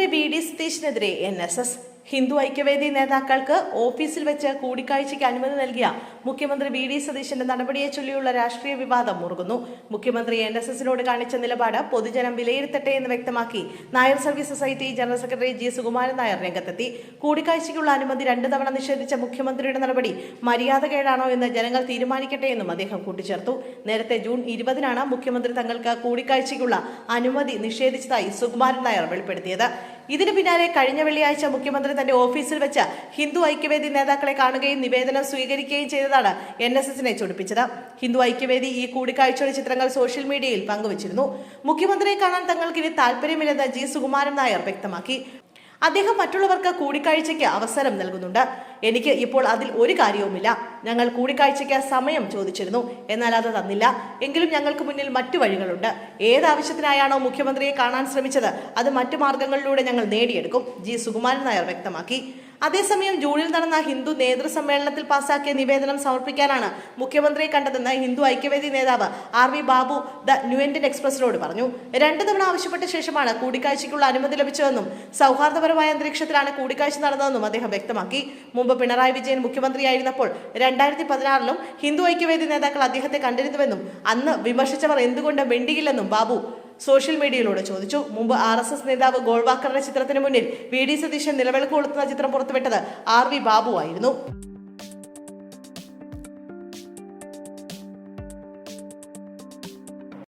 മുഖ്യമന്ത്രി VD. സതീശനെതിരെ NSS. Hindu Aikyavedi നേതാക്കൾക്ക് ഓഫീസിൽ വെച്ച് കൂടിക്കാഴ്ചയ്ക്ക് അനുമതി നൽകിയ മുഖ്യമന്ത്രി വി.ഡി. സതീശന്റെ നടപടിയെ ചൊല്ലിയുള്ള രാഷ്ട്രീയ വിവാദം മുറുകുന്നു. മുഖ്യമന്ത്രി NSSനോട് കാണിച്ച നിലപാട് പൊതുജനം വിലയിരുത്തട്ടെ എന്ന് വ്യക്തമാക്കി Nair service society general secretary G. Sukumaran Nair രംഗത്തെത്തി. കൂടിക്കാഴ്ചയ്ക്കുള്ള അനുമതി 2 തവണ നിഷേധിച്ച മുഖ്യമന്ത്രിയുടെ നടപടി മര്യാദകേടാണോ എന്ന് ജനങ്ങൾ തീരുമാനിക്കട്ടെ എന്നും അദ്ദേഹം കൂട്ടിച്ചേർത്തു. നേരത്തെ ജൂൺ 20-നാണ് മുഖ്യമന്ത്രി തങ്ങൾക്ക് കൂടിക്കാഴ്ചയ്ക്കുള്ള അനുമതി നിഷേധിച്ചതായി സുകുമാരൻ നായർ വെളിപ്പെടുത്തിയത്. ഇതിന് പിന്നാലെ കഴിഞ്ഞ വെള്ളിയാഴ്ച മുഖ്യമന്ത്രി തന്റെ ഓഫീസിൽ വെച്ച് ഹിന്ദു ഐക്യവേദി നേതാക്കളെ കാണുകയും നിവേദനം സ്വീകരിക്കുകയും ചെയ്തതാണ് NSSനെ ചൊടിപ്പിച്ചത്. ഹിന്ദു ഐക്യവേദി ഈ കൂടിക്കാഴ്ചയുടെ ചിത്രങ്ങൾ സോഷ്യൽ മീഡിയയിൽ പങ്കുവച്ചിരുന്നു. മുഖ്യമന്ത്രിയെ കാണാൻ തങ്ങൾക്ക് ഇനി താല്പര്യമില്ലെന്ന് G. സുകുമാരൻ നായർ വ്യക്തമാക്കി. അദ്ദേഹം മറ്റുള്ളവർക്ക് കൂടിക്കാഴ്ചയ്ക്ക് അവസരം നൽകുന്നുണ്ട്. എനിക്ക് ഇപ്പോൾ അതിൽ ഒരു കാര്യവുമില്ല. ഞങ്ങൾ കൂടിക്കാഴ്ചയ്ക്ക് സമയം ചോദിച്ചിരുന്നു, എന്നാൽ അത് തന്നില്ല. എങ്കിലും ഞങ്ങൾക്ക് മുന്നിൽ മറ്റു വഴികളുണ്ട്. ഏതാവശ്യത്തിനായാണോ മുഖ്യമന്ത്രിയെ കാണാൻ ശ്രമിച്ചത് അത് മറ്റു മാർഗങ്ങളിലൂടെ ഞങ്ങൾ നേടിയെടുക്കും, G. സുകുമാരൻ നായർ വ്യക്തമാക്കി. അതേസമയം ജൂണിൽ നടന്ന ഹിന്ദു നേതൃസമ്മേളനത്തിൽ പാസാക്കിയ നിവേദനം സമർപ്പിക്കാനാണ് മുഖ്യമന്ത്രിയെ കണ്ടതെന്ന് ഹിന്ദു ഐക്യവേദി നേതാവ് R.V. Babu the new Indian എക്സ്പ്രസിനോട് പറഞ്ഞു. 2 തവണ ആവശ്യപ്പെട്ട ശേഷമാണ് കൂടിക്കാഴ്ചയ്ക്കുള്ള അനുമതി ലഭിച്ചതെന്നും സൗഹാർദ്ദപരമായ അന്തരീക്ഷത്തിലാണ് കൂടിക്കാഴ്ച നടന്നതെന്നും അദ്ദേഹം വ്യക്തമാക്കി. മുമ്പ് പിണറായി വിജയൻ മുഖ്യമന്ത്രിയായിരുന്നപ്പോൾ 2016-ലും ഹിന്ദു ഐക്യവേദി നേതാക്കൾ അദ്ദേഹത്തെ കണ്ടിരുന്നുവെന്നും അന്ന് വിമർശിച്ചവർ എന്തുകൊണ്ട് മിണ്ടിയില്ലെന്നും ബാബു സോഷ്യൽ മീഡിയയിലൂടെ ചോദിച്ചു. മുമ്പ് RSS നേതാവ് ഗോൾവാക്കറുടെ ചിത്രത്തിന് മുന്നിൽ വി.ഡി. സതീശൻ നിലവിളക്ക് കൊളുത്തുന്ന ചിത്രം പുറത്തുവിട്ടത് R.V. ബാബു ആയിരുന്നു.